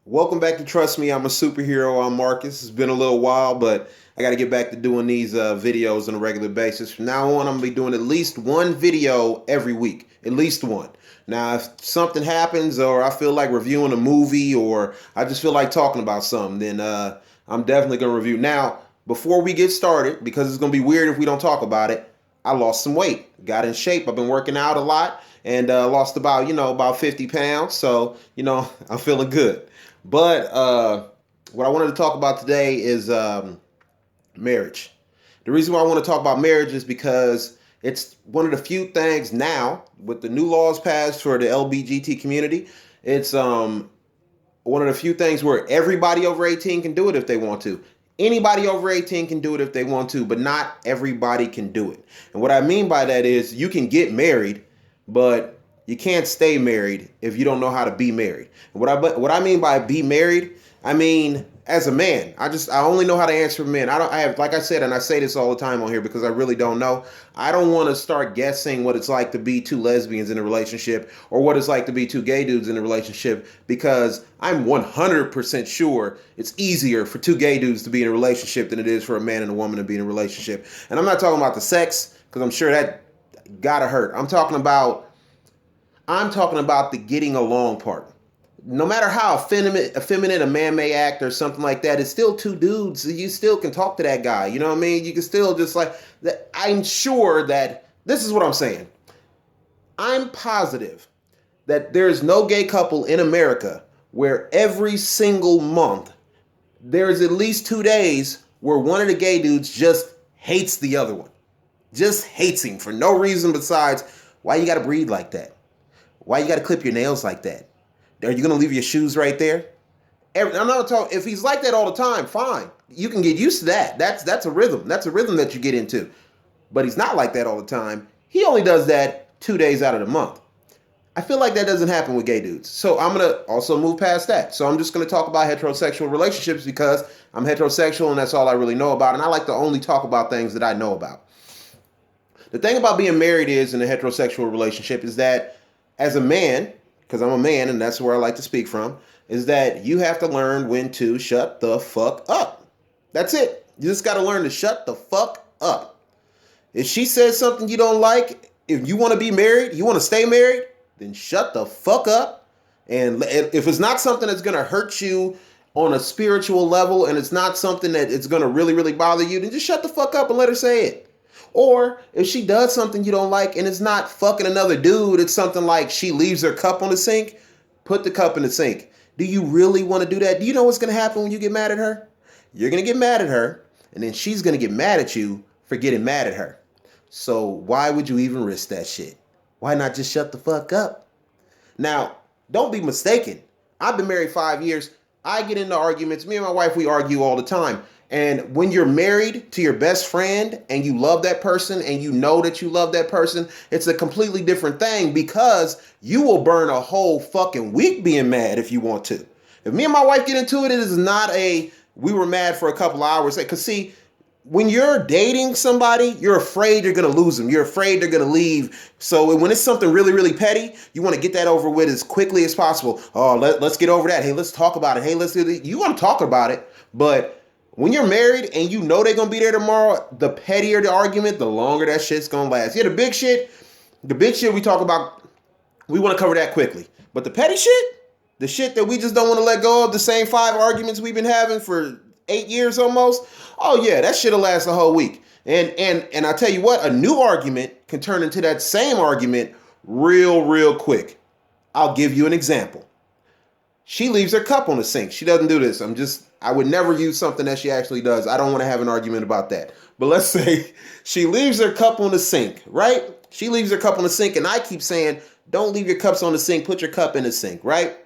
Welcome back to Trust Me, I'm a Superhero. I'm Marcus. It's been a little while, but I got to get back to doing these videos on a regular basis. From now on, I'm going to be doing at least one video every week. At least one. Now, if something happens or I feel like reviewing a movie or I just feel like talking about something, then I'm definitely going to review. Now, before we get started, because it's going to be weird if we don't talk about it, I lost some weight, got in shape. I've been working out a lot and lost about 50 pounds. So, I'm feeling good. But what I wanted to talk about today is marriage. The reason why I want to talk about marriage is because it's one of the few things now with the new laws passed for the LBGT community. It's one of the few things where everybody over 18 can do it if they want to. Anybody over 18 can do it if they want to, but not everybody can do it. And what I mean by that is you can get married, but you can't stay married if you don't know how to be married. And what I mean by be married, I mean as a man. I only know how to answer men. I have, like I said, and I say this all the time on here because I really don't know. I don't want to start guessing what it's like to be two lesbians in a relationship or what it's like to be two gay dudes in a relationship, because I'm 100% sure it's easier for two gay dudes to be in a relationship than it is for a man and a woman to be in a relationship. And I'm not talking about the sex, because I'm sure that gotta hurt. I'm talking about the getting along part. No matter how effeminate a man may act or something like that, it's still two dudes. You still can talk to that guy. You know what I mean? You can still just like that. I'm sure that this is what I'm saying. I'm positive that there is no gay couple in America where every single month there's at least 2 days where one of the gay dudes just hates the other one. Just hates him for no reason besides why you gotta breathe like that? Why you gotta clip your nails like that? Are you gonna leave your shoes right there? I'm not talking. If he's like that all the time, fine. You can get used to that. That's a rhythm. That's a rhythm that you get into. But he's not like that all the time. He only does that 2 days out of the month. I feel like that doesn't happen with gay dudes. So I'm gonna also move past that. So I'm just gonna talk about heterosexual relationships because I'm heterosexual and that's all I really know about. And I like to only talk about things that I know about. The thing about being married is in a heterosexual relationship is that as a man, because I'm a man and that's where I like to speak from, is that you have to learn when to shut the fuck up. That's it. You just got to learn to shut the fuck up. If she says something you don't like, if you want to be married, you want to stay married, then shut the fuck up. And if it's not something that's going to hurt you on a spiritual level and it's not something that it's going to really, really bother you, then just shut the fuck up and let her say it. Or if she does something you don't like and it's not fucking another dude, it's something like she leaves her cup on the sink, put the cup in the sink. Do you really want to do that? Do you know what's going to happen when you get mad at her? You're going to get mad at her, and then she's going to get mad at you for getting mad at her. So why would you even risk that shit? Why not just shut the fuck up? Now, don't be mistaken. I've been married 5 years. I get into arguments. Me and my wife, we argue all the time. And when you're married to your best friend and you love that person and you know that you love that person, it's a completely different thing because you will burn a whole fucking week being mad if you want to. If me and my wife get into it, it is not we were mad for a couple hours. Because see, when you're dating somebody, you're afraid you're going to lose them. You're afraid they're going to leave. So when it's something really, really petty, you want to get that over with as quickly as possible. Oh, let's get over that. Hey, let's talk about it. Hey, let's do this. You want to talk about it, but when you're married and you know they're going to be there tomorrow, the pettier the argument, the longer that shit's going to last. Yeah, the big shit we talk about, we want to cover that quickly. But the petty shit, the shit that we just don't want to let go of, the same 5 arguments we've been having for 8 years almost, oh yeah, that shit'll last a whole week. And I tell you what, a new argument can turn into that same argument real quick. I'll give you an example. She leaves her cup on the sink. She doesn't do this. I would never use something that she actually does. I don't want to have an argument about that. But let's say she leaves her cup on the sink, right? She leaves her cup on the sink, and I keep saying, don't leave your cups on the sink. Put your cup in the sink, right?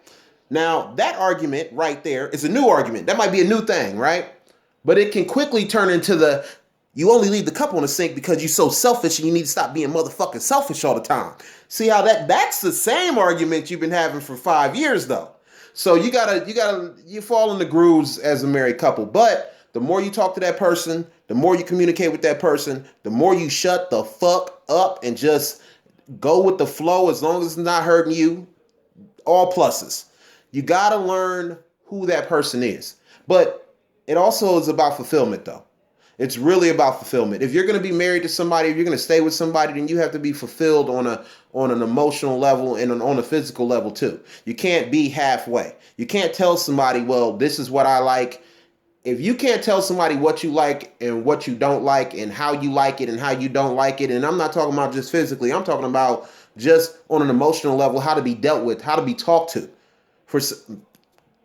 Now, that argument right there is a new argument. That might be a new thing, right? But it can quickly turn into you only leave the cup on the sink because you're so selfish and you need to stop being motherfucking selfish all the time. See how that's the same argument you've been having for 5 years though. So you fall in the grooves as a married couple. But the more you talk to that person, the more you communicate with that person, the more you shut the fuck up and just go with the flow as long as it's not hurting you. All pluses. You got to learn who that person is. But it also is about fulfillment, though. It's really about fulfillment. If you're going to be married to somebody, if you're going to stay with somebody, then you have to be fulfilled on an emotional level and on a physical level too. You can't be halfway. You can't tell somebody, well, this is what I like. If you can't tell somebody what you like and what you don't like and how you like it and how you don't like it, and I'm not talking about just physically, I'm talking about just on an emotional level, how to be dealt with, how to be talked to. For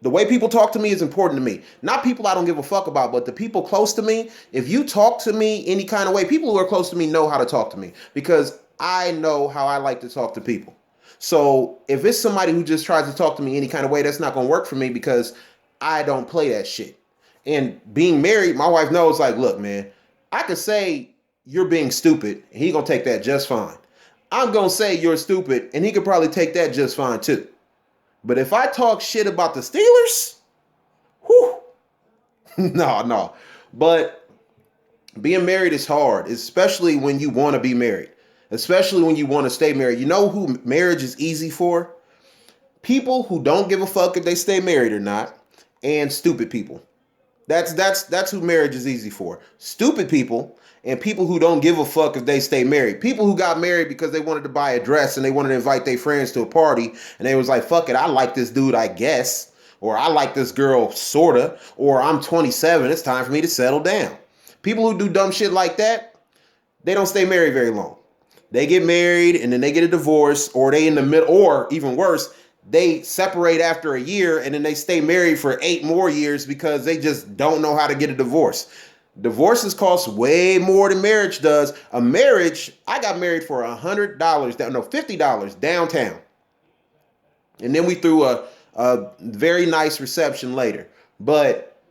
the way people talk to me is important to me. Not people I don't give a fuck about, but the people close to me. If you talk to me any kind of way, people who are close to me know how to talk to me because I know how I like to talk to people. So if it's somebody who just tries to talk to me any kind of way, that's not going to work for me because I don't play that shit. And being married, my wife knows, like, look, man, I could say you're being stupid, and he going to take that just fine. I'm going to say you're stupid, and he could probably take that just fine too. But if I talk shit about the Steelers, whew, no. But being married is hard, especially when you want to be married, especially when you want to stay married. You know who marriage is easy for? People who don't give a fuck if they stay married or not, and stupid people. That's who marriage is easy for. Stupid people and people who don't give a fuck if they stay married. People who got married because they wanted to buy a dress and they wanted to invite their friends to a party and they was like, fuck it, I like this dude, I guess. Or I like this girl, sorta. Or I'm 27, it's time for me to settle down. People who do dumb shit like that, they don't stay married very long. They get married and then they get a divorce, or they in the middle, or even worse, they separate after a year and then they stay married for 8 more years because they just don't know how to get a divorce. Divorces cost way more than marriage does. A marriage, I got married for $50 downtown. And then we threw a very nice reception later. But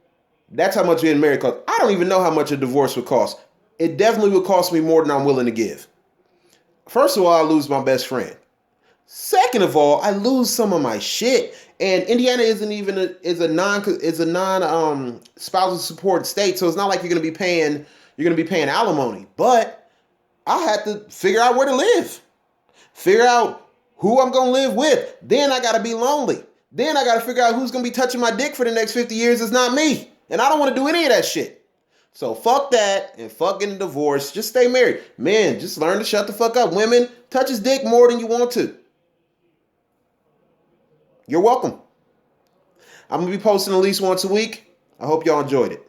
that's how much getting married costs. I don't even know how much a divorce would cost. It definitely would cost me more than I'm willing to give. First of all, I lose my best friend. Second of all, I lose some of my shit. And Indiana is a non spousal support state, so it's not like you're gonna be paying alimony. But I had to figure out where to live, figure out who I'm gonna live with. Then I gotta be lonely. Then I gotta figure out who's gonna be touching my dick for the next 50 years. It's not me, and I don't want to do any of that shit. So fuck that and fuck getting divorced. Just stay married, man. Just learn to shut the fuck up. Women, touch his dick more than you want to. You're welcome. I'm going to be posting at least once a week. I hope y'all enjoyed it.